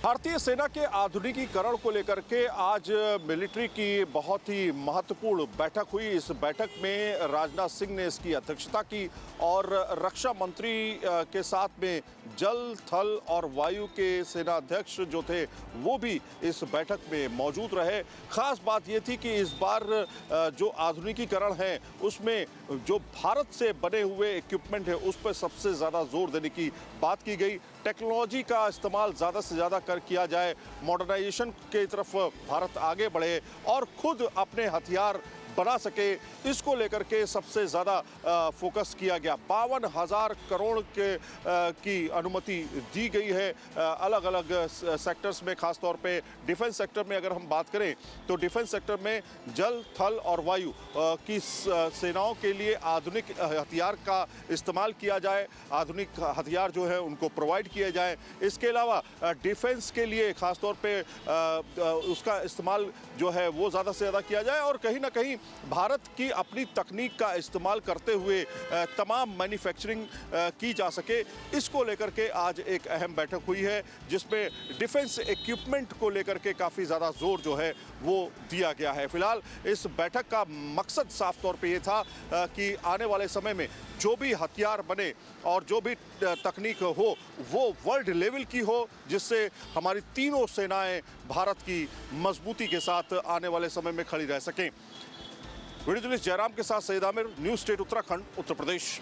भारतीय सेना के आधुनिकीकरण को लेकर के आज मिलिट्री की बहुत ही महत्वपूर्ण बैठक हुई। इस बैठक में राजनाथ सिंह ने इसकी अध्यक्षता की और रक्षा मंत्री के साथ में जल, थल और वायु के सेना अध्यक्ष जो थे वो भी इस बैठक में मौजूद रहे। खास बात ये थी कि इस बार जो आधुनिकीकरण है उसमें जो भारत से बने हुए इक्विपमेंट है उस पर सबसे ज़्यादा जोर देने की बात की गई। टेक्नोलॉजी का इस्तेमाल ज़्यादा से ज़्यादा किया जाए, मॉडर्नाइजेशन की तरफ भारत आगे बढ़े और खुद अपने हथियार बना सके, इसको लेकर के सबसे ज़्यादा फोकस किया गया। 52,000 करोड़ की अनुमति दी गई है अलग अलग सेक्टर्स में। खास तौर पे डिफेंस सेक्टर में अगर हम बात करें तो डिफेंस सेक्टर में जल, थल और वायु की सेनाओं के लिए आधुनिक हथियार का इस्तेमाल किया जाए, आधुनिक हथियार जो है उनको प्रोवाइड किए जाए। इसके अलावा डिफेंस के लिए खास तौर पे उसका इस्तेमाल जो है वो ज़्यादा से ज़्यादा किया जाए और कहीं ना कहीं भारत की अपनी तकनीक का इस्तेमाल करते हुए तमाम मैन्युफैक्चरिंग की जा सके, इसको लेकर के आज एक अहम बैठक हुई है जिसमें डिफेंस इक्विपमेंट को लेकर के काफ़ी ज़्यादा जोर जो है वो दिया गया है। फिलहाल इस बैठक का मकसद साफ तौर पे ये था कि आने वाले समय में जो भी हथियार बने और जो भी तकनीक हो वो वर्ल्ड लेवल की हो, जिससे हमारी तीनों सेनाएं भारत की मजबूती के साथ आने वाले समय में खड़ी रह सकें। वीडियो जर्नलिस्ट जयराम के साथ सईद आमिर, न्यूज़ स्टेट उत्तराखंड, उत्तर प्रदेश।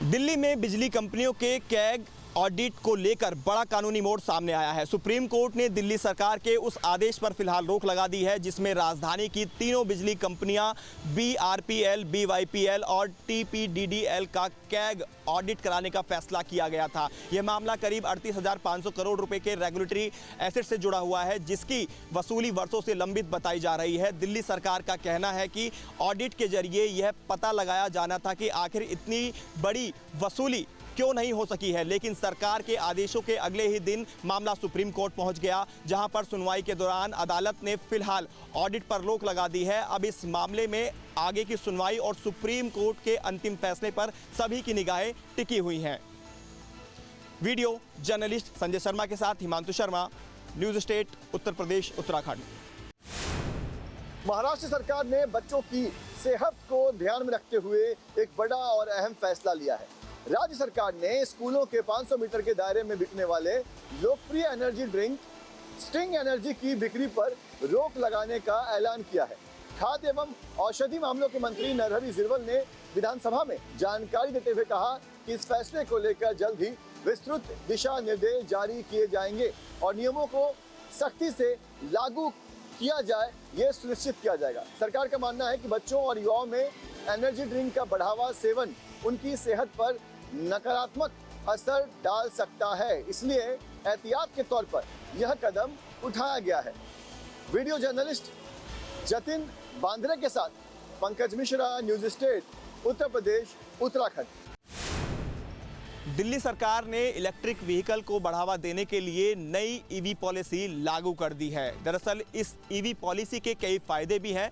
दिल्ली में बिजली कंपनियों के कैग ऑडिट को लेकर बड़ा कानूनी मोड़ सामने आया है। सुप्रीम कोर्ट ने दिल्ली सरकार के उस आदेश पर फिलहाल रोक लगा दी है जिसमें राजधानी की तीनों बिजली कंपनियां BRPL, BYPL और TPDDL का कैग ऑडिट कराने का फैसला किया गया था। यह मामला करीब 38,500 करोड़ रुपए के रेगुलेटरी एसेट से जुड़ा हुआ है जिसकी वसूली वर्षों से लंबित बताई जा रही है। दिल्ली सरकार का कहना है कि ऑडिट के जरिए यह पता लगाया जाना था कि आखिर इतनी बड़ी वसूली क्यों नहीं हो सकी है, लेकिन सरकार के आदेशों के अगले ही दिन मामला सुप्रीम कोर्ट पहुंच गया जहां पर सुनवाई के दौरान अदालत ने फिलहाल ऑडिट पर रोक लगा दी है। अब इस मामले में आगे की सुनवाई और सुप्रीम कोर्ट के अंतिम फैसले पर सभी की निगाहें टिकी हुई हैं। वीडियो जर्नलिस्ट संजय शर्मा के साथ हिमांशु शर्मा, न्यूज़ स्टेट, उत्तर प्रदेश, उत्तराखंड। महाराष्ट्र सरकार ने बच्चों की सेहत को ध्यान में रखते हुए एक बड़ा और अहम फैसला लिया है। राज्य सरकार ने स्कूलों के 500 मीटर के दायरे में बिकने वाले लोकप्रिय एनर्जी ड्रिंक स्टिंग एनर्जी की बिक्री पर रोक लगाने का ऐलान किया है। खाद्य एवं औषधि मामलों के मंत्री नरहरि झिरवल ने विधानसभा में जानकारी देते हुए कहा कि इस फैसले को लेकर जल्द ही विस्तृत दिशा निर्देश जारी किए जाएंगे और नियमों को सख्ती से लागू किया जाए, ये सुनिश्चित किया जाएगा। सरकार का मानना है कि बच्चों और युवाओं में एनर्जी ड्रिंक का बढ़ावा सेवन उनकी सेहत पर नकारात्मक असर डाल सकता है, इसलिए एहतियात के तौर पर यह कदम उठाया गया है। वीडियो जर्नलिस्ट जतिन बांद्रे के साथ पंकज मिश्रा, न्यूज़ स्टेट, उत्तर प्रदेश, उत्तराखंड। दिल्ली सरकार ने इलेक्ट्रिक व्हीकल को बढ़ावा देने के लिए नई ईवी पॉलिसी लागू कर दी है। दरअसल इस ईवी पॉलिसी के कई फायदे भी हैं।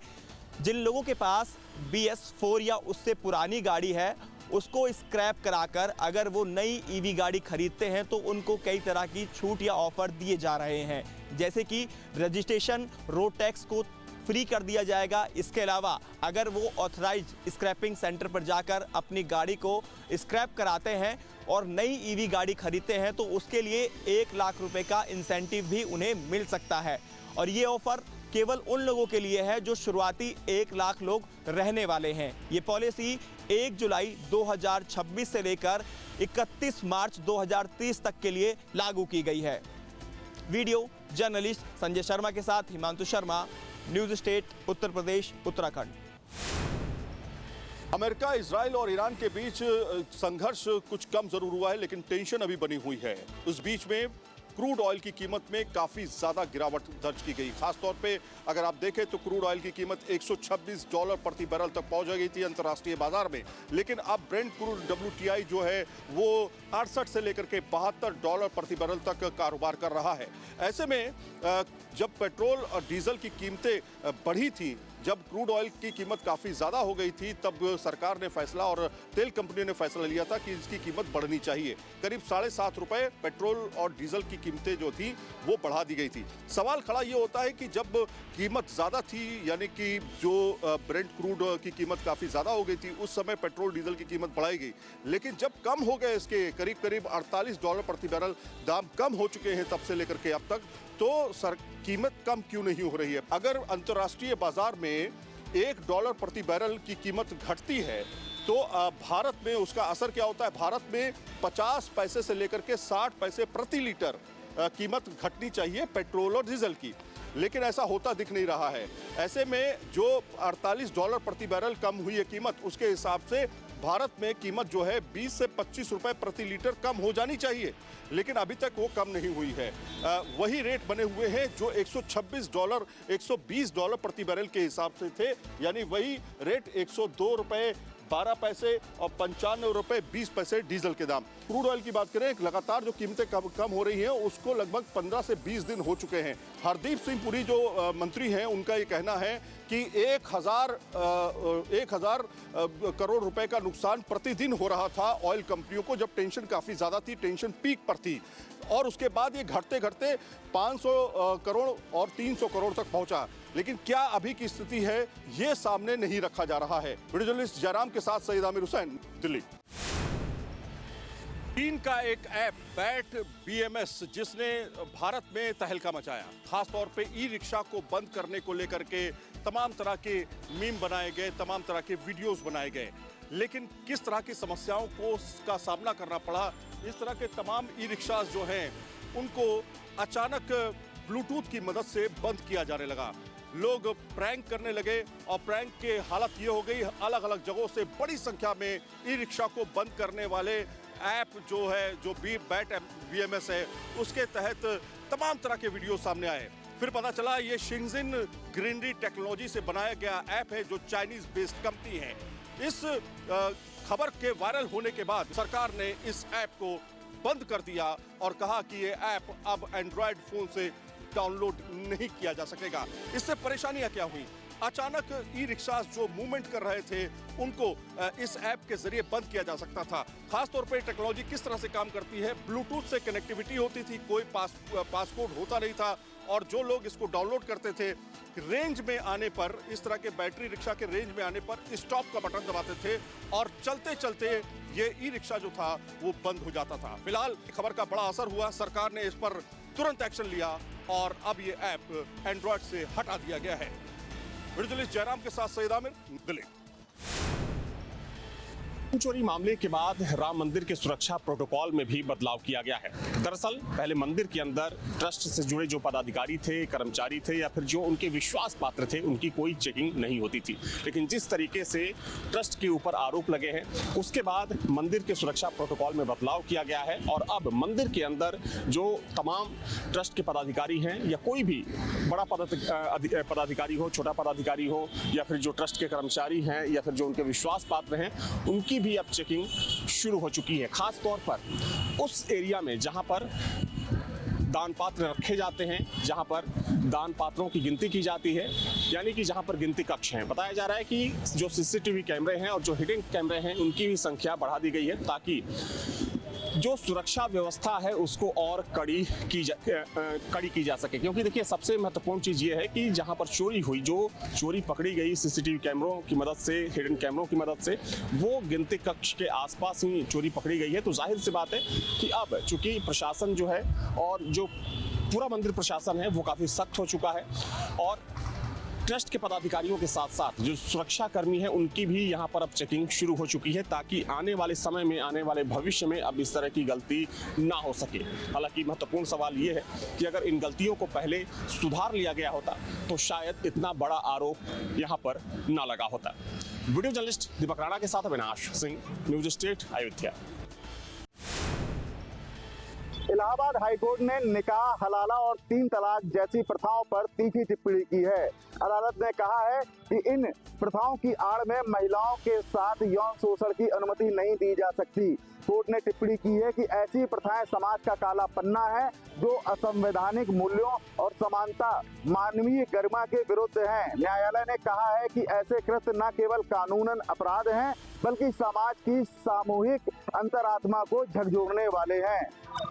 जिन लोगों के पास BS4 या उससे पुरानी गाड़ी है उसको स्क्रैप कराकर अगर वो नई ईवी गाड़ी खरीदते हैं तो उनको कई तरह की छूट या ऑफर दिए जा रहे हैं, जैसे कि रजिस्ट्रेशन, रोड टैक्स को फ्री कर दिया जाएगा। इसके अलावा अगर वो ऑथराइज स्क्रैपिंग सेंटर पर जाकर अपनी गाड़ी को स्क्रैप कराते हैं और नई ईवी गाड़ी खरीदते हैं तो उसके लिए 1 लाख रुपए का इंसेंटिव भी उन्हें मिल सकता है। और ये ऑफर केवल उन लोगों के लिए है जो शुरुआती 1 लाख लोग रहने वाले हैं। ये पॉलिसी 1 जुलाई 2026 से लेकर 31 मार्च 2030 तक के लिए लागू की गई है। वीडियो जर्नलिस्ट संजय शर्मा के साथ Himanshu Sharma, news state, Uttar Pradesh, Uttarakhand. America, Israel और ईरान के बीच संघर्ष कुछ कम जरूर हुआ है लेकिन टेंशन अभी बनी हुई है। उस बीच में क्रूड ऑयल की कीमत में काफ़ी ज़्यादा गिरावट दर्ज की गई। खास तौर पे अगर आप देखें तो क्रूड ऑयल की कीमत $126 प्रति बैरल तक पहुंच गई थी अंतर्राष्ट्रीय बाजार में, लेकिन अब ब्रेंट क्रूड WTI जो है वो 68 से लेकर के $72 प्रति बैरल तक कारोबार कर रहा है। ऐसे में जब पेट्रोल और डीजल की कीमतें बढ़ी थी जब क्रूड ऑयल की कीमत काफ़ी ज़्यादा हो गई थी तब सरकार ने फैसला और तेल कंपनी ने फैसला लिया था कि इसकी कीमत बढ़नी चाहिए। करीब 7.5 रुपए पेट्रोल और डीजल की कीमतें जो थी वो बढ़ा दी गई थी। सवाल खड़ा ये होता है कि जब कीमत ज़्यादा थी, यानी कि जो ब्रेंट क्रूड की कीमत काफ़ी ज़्यादा हो गई थी, उस समय पेट्रोल डीजल की कीमत बढ़ाई गई। लेकिन जब कम हो गए, इसके करीब करीब $48 प्रति बैरल दाम कम हो चुके हैं तब से लेकर के अब तक, तो कीमत कम क्यों नहीं हो रही है? अगर अंतर्राष्ट्रीय बाजार में $1 प्रति बैरल की कीमत घटती है तो भारत में उसका असर क्या होता है? भारत में 50 पैसे से लेकर के 60 पैसे प्रति लीटर कीमत घटनी चाहिए पेट्रोल और डीजल की, लेकिन ऐसा होता दिख नहीं रहा है। ऐसे में जो $48 प्रति बैरल कम हुई है कीमत, उसके हिसाब से भारत में कीमत जो है 20 से 25 रुपए प्रति लीटर कम हो जानी चाहिए, लेकिन अभी तक वो कम नहीं हुई है। वही रेट बने हुए हैं जो $126, $120 प्रति बैरल के हिसाब से थे, यानी वही रेट $102.12 और $95.20 डीजल के दाम। क्रूड ऑयल की बात करें, लगातार जो कीमतें कम हो रही हैं उसको लगभग 15 से 20 दिन हो चुके हैं। हरदीप सिंह पुरी जो मंत्री हैं, उनका ये कहना है कि 1000 करोड़ रुपए का नुकसान प्रतिदिन हो रहा था ऑयल कंपनियों को, जब टेंशन काफ़ी ज़्यादा थी, टेंशन पीक पर थी, और उसके बाद ये घटते घटते 500 करोड़ और 300 करोड़ तक पहुंचा। लेकिन क्या अभी की स्थिति है, ये सामने नहीं रखा जा रहा है। वीडियो जर्नलिस्ट जयराम के साथ सईद आमिर हुसैन, दिल्ली। चीन का एक ऐप बैट BMS, जिसने भारत में तहलका मचाया, खासतौर पे ई रिक्शा को बंद करने को लेकर के तमाम तरह के मीम बनाए गए, तमाम तरह के वीडियोस बनाए गए, लेकिन किस तरह की समस्याओं का सामना करना पड़ा। इस तरह के तमाम ई रिक्शाज जो हैं उनको अचानक ब्लूटूथ की मदद से बंद किया जाने लगा। लोग प्रैंक करने लगे और प्रैंक के हालत ये हो गई, अलग अलग जगहों से बड़ी संख्या में ई रिक्शा को बंद करने वाले ऐप जो है, जो बैट BMS है, उसके तहत तमाम तरह के वीडियो सामने आए। फिर पता चला ये शिंजिन ग्रीनरी टेक्नोलॉजी से बनाया गया ऐप है, जो चाइनीज बेस्ड कंपनी है। इस खबर के वायरल होने के बाद सरकार ने इस ऐप को बंद कर दिया और कहा कि ये ऐप अब एंड्रॉयड फोन से डाउनलोड नहीं किया जा सकेगा। इससे परेशानियां क्या हुई? अचानक ई रिक्शास जो मूवमेंट कर रहे थे उनको इस ऐप के जरिए बंद किया जा सकता था। खासतौर पर टेक्नोलॉजी किस तरह से काम करती है, ब्लूटूथ से कनेक्टिविटी होती थी, कोई पासकोड होता नहीं था, और जो लोग इसको डाउनलोड करते थे, रेंज में आने पर, इस तरह के बैटरी रिक्शा के रेंज में आने पर स्टॉप का बटन दबाते थे और चलते चलते ये ई रिक्शा जो था वो बंद हो जाता था। फिलहाल खबर का बड़ा असर हुआ, सरकार ने इस पर तुरंत एक्शन लिया और अब ये ऐप एंड्रॉयड से हटा दिया गया है। वीडियो जर्नलिस्ट जयराम के साथ सईद आमिर, दिल्ली। चोरी मामले के बाद राम मंदिर के सुरक्षा प्रोटोकॉल में भी बदलाव किया गया है। दरअसल पहले मंदिर के अंदर ट्रस्ट से जुड़े जो पदाधिकारी थे, कर्मचारी थे या फिर जो उनके विश्वास पात्र थे, उनकी कोई चेकिंग नहीं होती थी। लेकिन जिस तरीके से ट्रस्ट के ऊपर आरोप लगे हैं, उसके बाद मंदिर के सुरक्षा प्रोटोकॉल में बदलाव किया गया है और अब मंदिर के अंदर जो तमाम ट्रस्ट के पदाधिकारी हैं या कोई भी बड़ा पदाधिकारी हो, छोटा पदाधिकारी हो या फिर जो ट्रस्ट के कर्मचारी हैं या फिर जो उनके विश्वास पात्र हैं, उनकी भी अब चेकिंग शुरू हो चुकी है। खास तौर पर उस एरिया में जहां पर दान पात्र रखे जाते हैं, जहां पर दान पात्रों की गिनती की जाती है, यानी कि जहां पर गिनती कक्ष हैं। बताया जा रहा है कि जो CCTV कैमरे हैं और जो हिडन कैमरे हैं, उनकी भी संख्या बढ़ा दी गई है ताकि जो सुरक्षा व्यवस्था है उसको और कड़ी की जा सके। क्योंकि देखिए, सबसे महत्वपूर्ण चीज़ ये है कि जहां पर चोरी हुई, जो चोरी पकड़ी गई CCTV कैमरों की मदद से, हिडन कैमरों की मदद से, वो गिनती कक्ष के आसपास ही चोरी पकड़ी गई है। तो जाहिर सी बात है कि अब चूंकि प्रशासन जो है और जो पूरा मंदिर प्रशासन है वो काफ़ी सख्त हो चुका है और ट्रस्ट के पदाधिकारियों के साथ साथ जो सुरक्षा कर्मी हैं उनकी भी यहाँ पर अब चेकिंग शुरू हो चुकी है ताकि आने वाले समय में, आने वाले भविष्य में अब इस तरह की गलती ना हो सके। हालांकि महत्वपूर्ण सवाल ये है कि अगर इन गलतियों को पहले सुधार लिया गया होता तो शायद इतना बड़ा आरोप यहाँ पर ना लगा होता। वीडियो जर्नलिस्ट दीपक राणा के साथ Avinash Singh, news state, Ayodhya. Allahabad high court ने निकाह, हलाला और 3 तलाक जैसी प्रथाओं पर तीखी टिप्पणी की है। अदालत ने कहा है कि इन प्रथाओं की आड़ में महिलाओं के साथ यौन शोषण की अनुमति नहीं दी जा सकती। कोर्ट ने टिप्पणी की है कि ऐसी प्रथाएं समाज का काला पन्ना है जो असंवैधानिक मूल्यों और समानता, मानवीय गरिमा के विरुद्ध हैं। न्यायालय ने कहा है कि ऐसे कृत्य न केवल कानूनन अपराध हैं बल्कि समाज की सामूहिक अंतरात्मा को झकझोरने वाले हैं।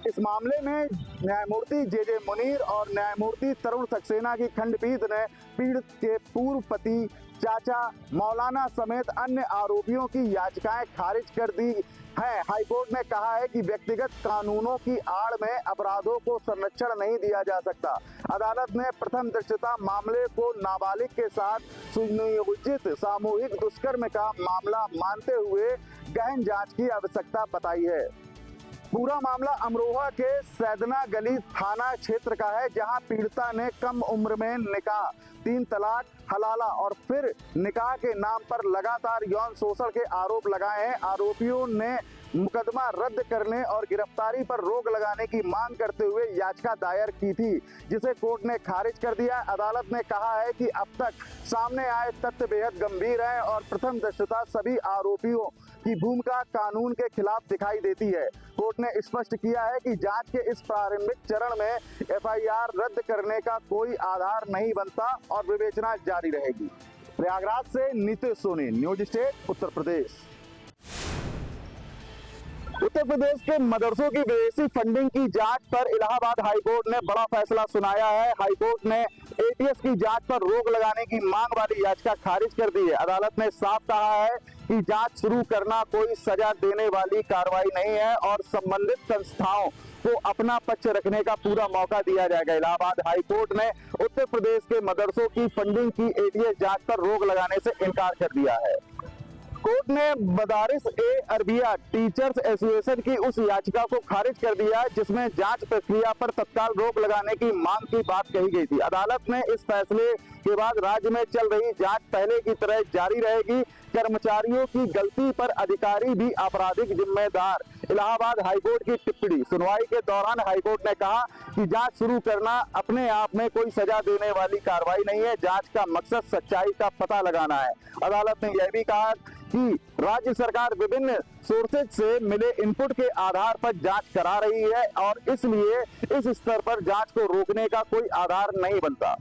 इस मामले में न्यायमूर्ति जे मुनीर और न्यायमूर्ति तरुण सक्सेना की खंडपीठ ने पीड़ित के पूर्व पति, चाचा, मौलाना समेत अन्य आरोपियों की याचिकाएं खारिज कर दी है। हाईकोर्ट ने कहा है कि व्यक्तिगत कानूनों की आड़ में अपराधों को संरक्षण नहीं दिया जा सकता। अदालत ने प्रथम दृष्टया मामले को नाबालिग के साथ सुनियोजित सामूहिक दुष्कर्म का मामला मानते हुए गहन जांच की आवश्यकता बताई है। पूरा मामला अमरोहा के सैदना गली थाना क्षेत्र का है, जहां पीड़िता ने कम उम्र में निकाह, 3 तलाक, हलाला और फिर निकाह के नाम पर लगातार यौन शोषण के आरोप लगाए हैं। आरोपियों ने मुकदमा रद्द करने और गिरफ्तारी पर रोक लगाने की मांग करते हुए याचिका दायर की थी, जिसे कोर्ट ने खारिज कर दिया। अदालत ने कहा है कि अब तक सामने आए तथ्य बेहद गंभीर हैं और प्रथम दृष्टया सभी आरोपियों की भूमिका कानून के खिलाफ दिखाई देती है। कोर्ट ने स्पष्ट किया है कि जांच के इस प्रारंभिक चरण में एफआईआर रद्द करने का कोई आधार नहीं बनता और विवेचना जारी रहेगी। प्रयागराज से नीतीश सोनी, न्यूज स्टेट, उत्तर प्रदेश। उत्तर प्रदेश के मदरसों की विदेशी फंडिंग की जांच पर इलाहाबाद हाईकोर्ट ने बड़ा फैसला सुनाया है। हाईकोर्ट ने एटीएस की जांच पर रोक लगाने की मांग वाली याचिका खारिज कर दी है। अदालत ने साफ कहा है कि जांच शुरू करना कोई सजा देने वाली कार्रवाई नहीं है और संबंधित संस्थाओं को अपना पक्ष रखने का पूरा मौका दिया जाएगा। इलाहाबाद हाईकोर्ट ने उत्तर प्रदेश के मदरसों की फंडिंग की एटीएस जांच पर रोक लगाने से इनकार कर दिया है। कोर्ट ने मदारिस ए अरबिया टीचर्स एसोसिएशन की उस याचिका को खारिज कर दिया जिसमें जांच प्रक्रिया पर तत्काल रोक लगाने की मांग की बात कही गई थी। अदालत ने इस फैसले के बाद राज्य में चल रही जांच पहले की तरह जारी रहेगी। कर्मचारियों की गलती पर अधिकारी भी आपराधिक जिम्मेदार। इलाहाबाद हाईकोर्ट की टिप्पणी। सुनवाई के दौरान हाईकोर्ट ने कहा कि जांच शुरू करना अपने आप में कोई सजा देने वाली कार्रवाई नहीं है। जांच का मकसद सच्चाई का पता लगाना है। अदालत ने यह भी कहा कि राज्य सरकार विभिन्न सोर्सेज से मिले इनपुट के आधार पर जांच करा रही है और इसलिए इस स्तर पर जांच को रोकने का कोई आधार नहीं बनता।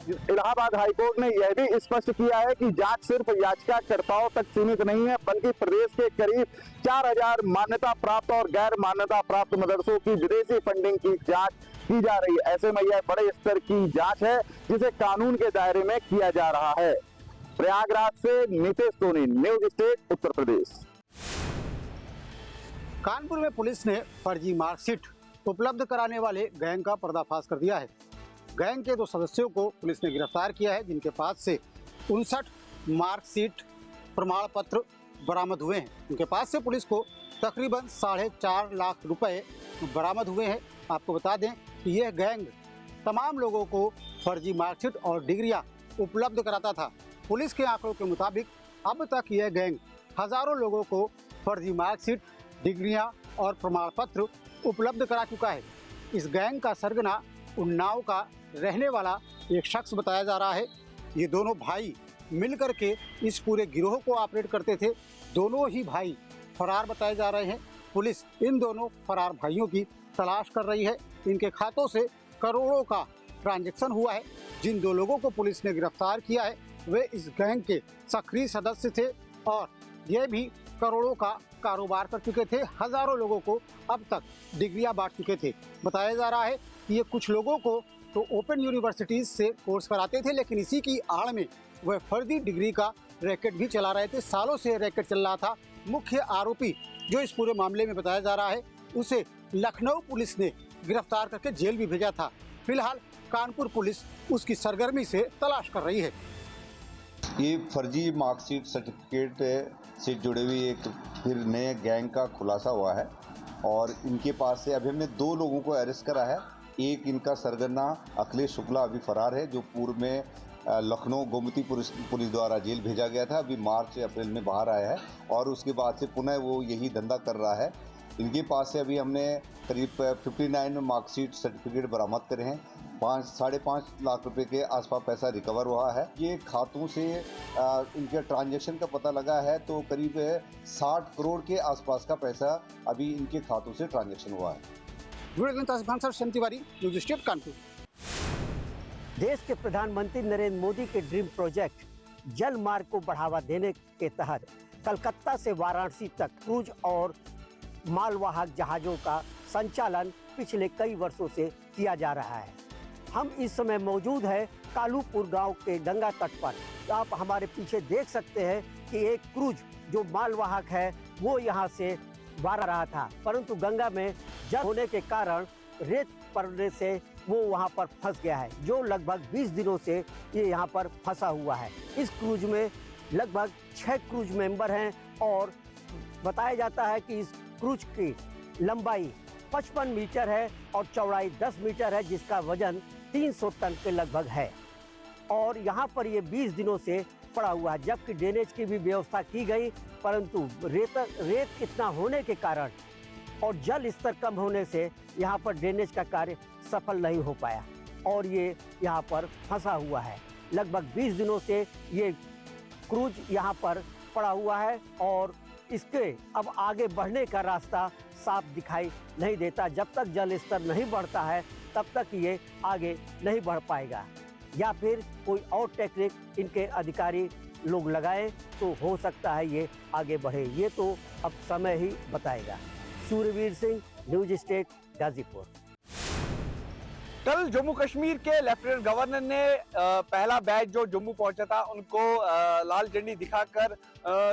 इलाहाबाद हाईकोर्ट ने यह भी स्पष्ट किया है कि जांच सिर्फ याचिकाकर्ताओं तक सीमित नहीं है बल्कि प्रदेश के करीब 4000 मान्यता प्राप्त और गैर मान्यता प्राप्त मदरसों की विदेशी फंडिंग की जांच की जा रही है। ऐसे में यह बड़े स्तर की जांच है जिसे कानून के दायरे में किया जा रहा है। प्रयागराज से नीतीश सोनी, न्यूज स्टेट, उत्तर प्रदेश। कानपुर में पुलिस ने फर्जी मार्कशीट उपलब्ध कराने वाले गैंग का पर्दाफाश कर दिया है। गैंग के 2 सदस्यों को पुलिस ने गिरफ्तार किया है, जिनके पास से 59 मार्कशीट प्रमाण पत्र बरामद हुए हैं। उनके पास से पुलिस को तकरीबन 4.5 लाख रुपए बरामद हुए हैं। आपको बता दें कि यह गैंग तमाम लोगों को फर्जी मार्कशीट और डिग्रियां उपलब्ध कराता था। पुलिस के आंकड़ों के मुताबिक अब तक यह गैंग हजारों लोगों को फर्जी मार्कशीट, डिग्रियां और प्रमाण पत्र उपलब्ध करा चुका है। इस गैंग का सरगना उन्नाव का रहने वाला एक शख्स बताया जा रहा है। ये दोनों भाई मिलकर के इस पूरे गिरोह को ऑपरेट करते थे। दोनों ही भाई फरार बताए जा रहे हैं। पुलिस इन दोनों फरार भाइयों की तलाश कर रही है। इनके खातों से करोड़ों का ट्रांजैक्शन हुआ है। जिन 2 लोगों को पुलिस ने गिरफ्तार किया है वे इस गैंग के सक्रिय सदस्य थे और ये भी करोड़ों का कारोबार कर चुके थे। हजारों लोगों को अब तक डिग्रियां बांट चुके थे। बताया जा रहा है कि ये कुछ लोगों को तो ओपन यूनिवर्सिटीज से कोर्स कराते थे, लेकिन इसी की आड़ में वह फर्जी डिग्री का रैकेट भी चला रहे थे। सालों से रैकेट चल रहा था। मुख्य आरोपी जो इस पूरे मामले में बताया जा रहा है उसे लखनऊ पुलिस ने गिरफ्तार करके जेल भी भेजा था। फिलहाल कानपुर पुलिस उसकी सरगर्मी से तलाश कर रही है। ये फर्जी मार्कशीट सर्टिफिकेट से जुड़े हुए एक फिर नए गैंग का खुलासा हुआ है और इनके पास से अभी हमने 2 लोगों को अरेस्ट करा है। एक इनका सरगना अखिलेश शुक्ला अभी फरार है, जो पूर्व में लखनऊ गोमती पुलिस द्वारा जेल भेजा गया था। अभी मार्च अप्रैल में बाहर आया है और उसके बाद से पुनः वो यही धंधा कर रहा है। इनके पास से अभी हमने करीब 59 मार्कशीट सर्टिफिकेट बरामद करे हैं। 5.5 लाख रुपए के आसपास पैसा रिकवर हुआ है। ये खातों से इनके ट्रांजैक्शन का पता लगा है तो करीब 60 करोड़ के आसपास का पैसा अभी इनके खातों से ट्रांजैक्शन हुआ है। Shyam Tiwari, news state Kanpur. देश के प्रधानमंत्री नरेंद्र मोदी के ड्रीम प्रोजेक्ट जल मार्ग को बढ़ावा देने के तहत कलकत्ता से वाराणसी तक क्रूज और मालवाहक जहाज़ों का संचालन पिछले कई वर्षों से किया जा रहा है। हम इस समय मौजूद है कालूपुर गांव के गंगा तट पर। आप हमारे पीछे देख सकते हैं कि एक क्रूज जो मालवाहक है वो यहाँ से वार रहा था, परंतु गंगा में जल होने के कारण रेत पड़ने से वो वहाँ पर फंस गया है, जो लगभग 20 दिनों से ये यहाँ पर फंसा हुआ है। इस क्रूज में लगभग 6 क्रूज मेंबर हैं और बताया जाता है कि इस क्रूज की लंबाई 55 मीटर है और चौड़ाई 10 मीटर है, जिसका वजन 300 टन के लगभग है। और यहाँ पर ये 20 दिनों से पड़ा हुआ है, जबकि ड्रेनेज की भी व्यवस्था की गई, परंतु रेत इतना होने के कारण और जल स्तर कम होने से यहाँ पर ड्रेनेज का कार्य सफल नहीं हो पाया और ये यहाँ पर फंसा हुआ है। लगभग 20 दिनों से ये क्रूज यहाँ पर पड़ा हुआ है और इसके अब आगे बढ़ने का रास्ता साफ दिखाई नहीं देता। जब तक जल स्तर नहीं बढ़ता है तब तक ये आगे नहीं बढ़ पाएगा, या फिर कोई और टेक्निक इनके अधिकारी लोग लगाएं तो हो सकता है ये आगे बढ़े। ये तो अब समय ही बताएगा। Suryaveer Singh, news state, Ghazipur. कल जम्मू कश्मीर के लेफ्टिनेंट गवर्नर ने पहला बैच जो जम्मू पहुंचा था उनको लाल झंडी दिखाकर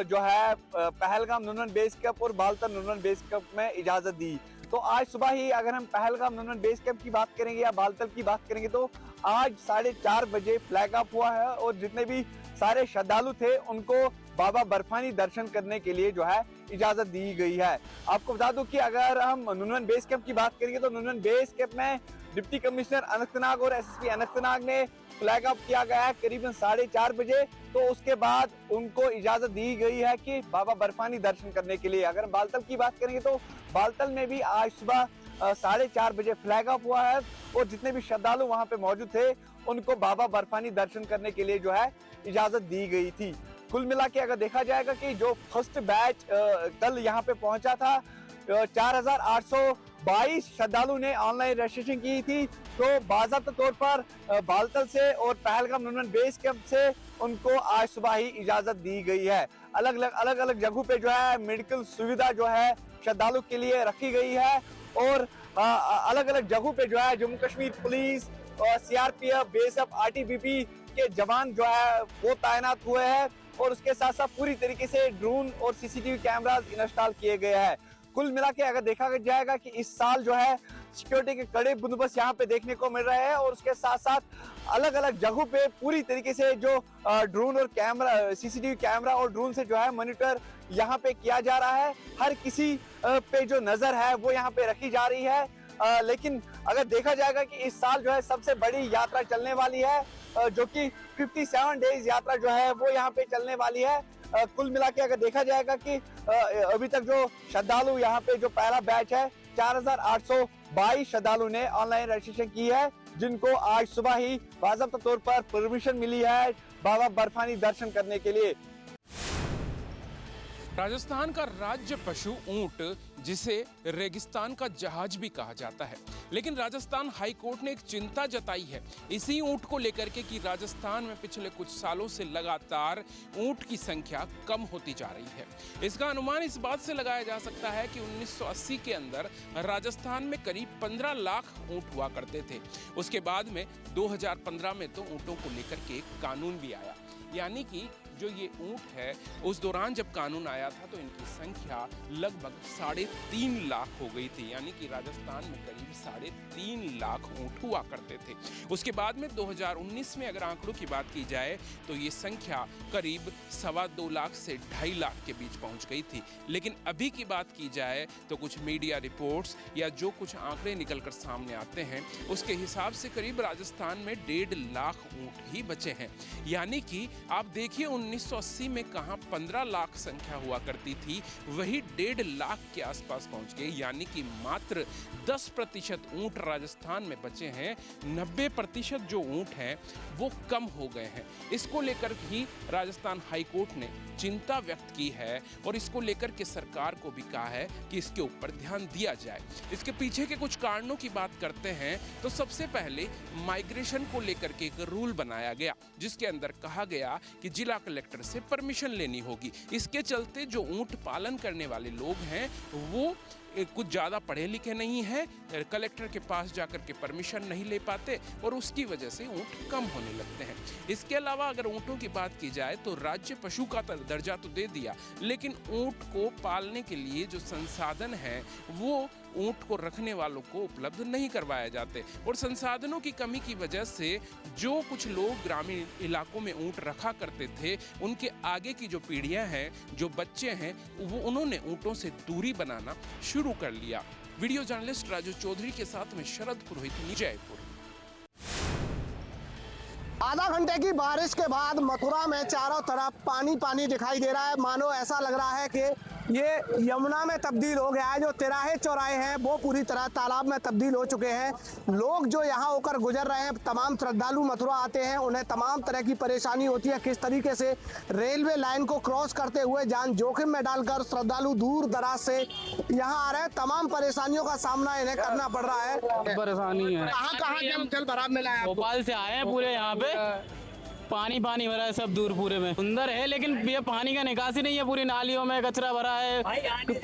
जो है पहलगाम नुनवन बेस कैंप और बालतल नुनवन बेस कैंप में इजाजत दी। तो आज सुबह ही अगर हम पहलगाम नुनवन बेस कैंप की बात करेंगे या बालतल की बात करेंगे तो आज 4:30 बजे फ्लैग ऑफ हुआ है और जितने भी सारे श्रद्धालु थे उनको बाबा बर्फानी दर्शन करने के लिए जो है इजाजत दी गई है। आपको बता दूं कि अगर हम नुनवन बेस कैंप की बात करेंगे तो नुनवन बेस कैंप में डिप्टी कमिश्नर अनंतनाग और एसएसपी अनंतनाग ने फ्लैग ऑफ किया गया है करीबन 4:30 बजे। तो उसके बाद उनको इजाजत दी गई है कि बाबा बर्फानी दर्शन करने के लिए। अगर बालतल की बात करेंगे तो बालतल में भी आज सुबह 4:30 बजे फ्लैग ऑफ हुआ है और जितने भी श्रद्धालु वहां पे मौजूद थे उनको बाबा बर्फानी दर्शन करने के लिए जो है इजाजत दी गई थी। कुल मिला के अगर देखा जाएगा कि जो फर्स्ट बैच कल यहाँ पे पहुंचा था 4,822 श्रद्धालु ने ऑनलाइन रजिस्ट्रेशन की थी। तो बाज़ाब्ता तौर पर बालतल से और पहलगाम नुनवन बेस कैंप से उनको आज सुबह ही इजाजत दी गई है। अलग अलग जगहों पे जो है मेडिकल सुविधा जो है श्रद्धालु के लिए रखी गई है और अलग अलग जगहों पे जो है जम्मू कश्मीर पुलिस और सीआरपीएफ, बीएसएफ, आईटीबीपी के जवान जो है वो तैनात हुए हैं और उसके साथ साथ पूरी तरीके से ड्रोन और सीसीटीवी कैमरास इंस्टॉल किए गए हैं। कुल मिला के अगर देखा जाएगा कि इस साल जो है सिक्योरिटी के कड़े बंदोबस्त यहाँ पे देखने को मिल रहे हैं और उसके साथ साथ अलग अलग जगहों पे पूरी तरीके से जो ड्रोन और कैमरा, सीसीटीवी कैमरा और ड्रोन से जो है मॉनिटर यहाँ पे किया जा रहा है। हर किसी पे जो नजर है वो यहाँ पे रखी जा रही है। लेकिन अगर देखा जाएगा कि इस साल जो है सबसे बड़ी यात्रा चलने वाली है जो कि 57 डेज यात्रा जो है वो यहाँ पे चलने वाली है। कुल मिला के अगर देखा जाएगा कि अभी तक जो श्रद्धालु यहाँ पे जो पहला बैच है 4,822 श्रद्धालु ने ऑनलाइन रजिस्ट्रेशन की है, जिनको आज सुबह ही बाज़ाब्ता तौर पर परमिशन मिली है बाबा बर्फानी दर्शन करने के लिए। राजस्थान का राज्य पशु ऊंट, जिसे रेगिस्तान का जहाज भी कहा जाता है, लेकिन राजस्थान हाई कोर्ट ने एक चिंता जताई है इसी ऊंट को लेकर के कि राजस्थान में पिछले कुछ सालों से लगातार ऊंट की संख्या कम होती जा रही है। इसका अनुमान इस बात से लगाया जा सकता है कि 1980 के अंदर राजस्थान में करीब 15 लाख ऊंट हुआ करते थे। उसके बाद में 2015 में तो ऊंटों को लेकर के एक कानून भी आया, यानी कि जो ये ऊंट है उस दौरान जब कानून आया था तो इनकी संख्या लगभग 3.5 लाख हो गई थी, यानी कि राजस्थान में करीब 3.5 लाख ऊंट हुआ करते थे। उसके बाद में 2019 में अगर आंकड़ों की बात की जाए तो ये संख्या करीब 2.25 लाख से 2.5 लाख के बीच पहुंच गई थी। लेकिन अभी की बात की जाए तो कुछ मीडिया रिपोर्ट्स या जो कुछ आंकड़े निकल कर सामने आते हैं उसके हिसाब से करीब राजस्थान में 1.5 लाख ऊंट ही बचे हैं। यानी कि आप देखिए 1980 में कहां 15 लाख संख्या हुआ करती थी, वही 1.5 लाख के आसपास पहुंच गए। यानी कि मात्र 10% ऊंट राजस्थान में बचे हैं। 90% जो ऊंट हैं वो कम हो गए हैं। इसको लेकर ही राजस्थान हाई कोर्ट ने चिंता व्यक्त की है और इसको लेकर के सरकार को भी कहा है कि इसके ऊपर ध्यान दिया जाए। इसके पीछे के कुछ कारणों की बात करते हैं तो सबसे पहले माइग्रेशन को लेकर के एक रूल बनाया गया, जिसके अंदर कहा गया कि जिला कलेक्टर से परमिशन लेनी होगी। इसके चलते जो ऊंट पालन करने वाले लोग हैं वो कुछ ज़्यादा पढ़े लिखे नहीं हैं, कलेक्टर के पास जाकर के परमिशन नहीं ले पाते और उसकी वजह से ऊंट कम होने लगते हैं। इसके अलावा अगर ऊंटों की बात की जाए तो राज्य पशु का दर्जा तो दे दिया, लेकिन ऊंट को पालने के लिए जो संसाधन है वो ऊंट को रखने वालों को उपलब्ध नहीं करवाए जाते और संसाधनों की कमी की वजह से जो कुछ लोग ग्रामीण इलाकों में ऊंट रखा करते थे, उनके आगे की जो पीढ़ियां हैं, जो बच्चे हैं, वो उन्होंने ऊंटों से दूरी बनाना शुरू कर लिया। वीडियो जर्नलिस्ट राजू चौधरी के साथ में शरद पुरोहित, जयपुर। आधा घंटे की बारिश के बाद मथुरा में चारों तरफ पानी पानी दिखाई दे रहा है। मानो ऐसा लग रहा है कि ये यमुना में तब्दील हो गया है। जो तिराहे चौराहे हैं वो पूरी तरह तालाब में तब्दील हो चुके हैं। लोग जो यहाँ होकर गुजर रहे हैं, तमाम श्रद्धालु मथुरा आते हैं, उन्हें तमाम तरह की परेशानी होती है। किस तरीके से रेलवे लाइन को क्रॉस करते हुए जान जोखिम में डालकर श्रद्धालु दूर दराज से यहाँ आ रहे हैं, तमाम परेशानियों का सामना इन्हें करना पड़ रहा है। परेशानी है। कहाँ जल भराव मिला है? भोपाल से आए हैं पूरे, यहाँ पे पानी पानी भरा है सब दूर पूरे में। सुंदर है लेकिन ये पानी का निकासी नहीं है, पूरी नालियों में कचरा भरा है,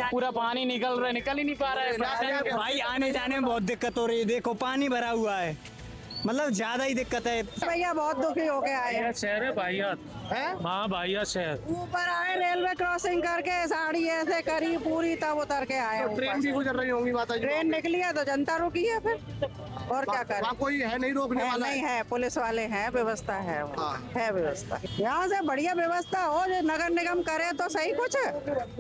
पूरा पानी निकल ही नहीं पा रहा है। भाई आने जाने में बहुत दिक्कत हो रही है। देखो पानी भरा हुआ है, मतलब ज्यादा ही दिक्कत है। भैया बहुत दुखी हो गए आए। शहर है भाइया है, हाँ भाइया शहर। ऊपर आए रेलवे क्रॉसिंग करके, साड़ी ऐसे करी पूरी, तब उतर के आए। ट्रेन भी गुजर रही होंगी माता जी? ट्रेन निकली है तो जनता रुकी है, फिर और क्या करें? कोई है नहीं रोकने वाला? नहीं है, पुलिस वाले हैं, व्यवस्था है, है व्यवस्था। यहाँ से बढ़िया व्यवस्था हो, जो नगर निगम करे तो सही, कुछ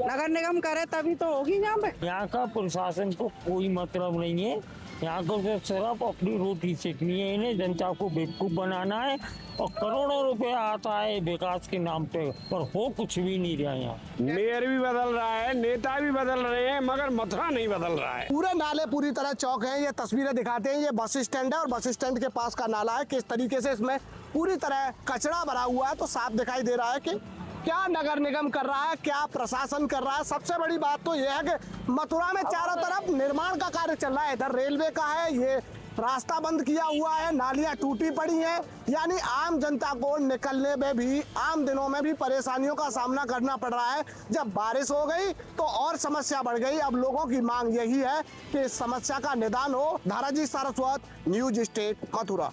नगर निगम करे तभी तो होगी यहाँ पे। यहाँ का प्रशासन को कोई मतलब नहीं है। यहाँ को सिर्फ अपनी रोटी सेकनी है, इन्हें जनता को बेवकूफ बनाना है और करोड़ों रुपए आता है विकास के नाम पे, पर हो कुछ भी नहीं रहा। यहाँ मेयर भी बदल रहा है, नेता भी बदल रहे हैं, मगर मथुरा नहीं बदल रहा है। पूरे नाले पूरी तरह चौक हैं। ये तस्वीरें दिखाते हैं, ये बस स्टैंड है और बस स्टैंड के पास का नाला है। किस तरीके से इसमें पूरी तरह कचरा भरा हुआ है, तो साफ दिखाई दे रहा है कि क्या नगर निगम कर रहा है, क्या प्रशासन कर रहा है। सबसे बड़ी बात तो यह है कि मथुरा में चारों तरफ निर्माण का कार्य चल रहा है। इधर रेलवे का है, ये रास्ता बंद किया हुआ है, नालियां टूटी पड़ी हैं, यानी आम जनता को निकलने में भी, आम दिनों में भी परेशानियों का सामना करना पड़ रहा है। जब बारिश हो गई तो और समस्या बढ़ गई। अब लोगों की मांग यही है कि इस समस्या का निदान हो। धाराजी सारस्वत, न्यूज स्टेट, मथुरा।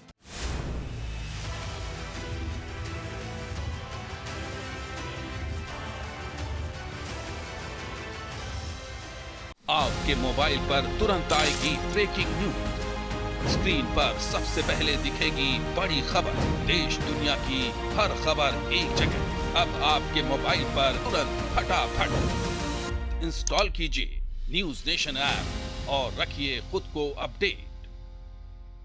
आपके मोबाइल पर तुरंत आएगी ब्रेकिंग न्यूज। स्क्रीन पर सबसे पहले दिखेगी बड़ी खबर, देश दुनिया की हर खबर एक जगह। अब आपके मोबाइल पर तुरंत फटाफट इंस्टॉल कीजिए न्यूज नेशन ऐप और रखिए खुद को अपडेट।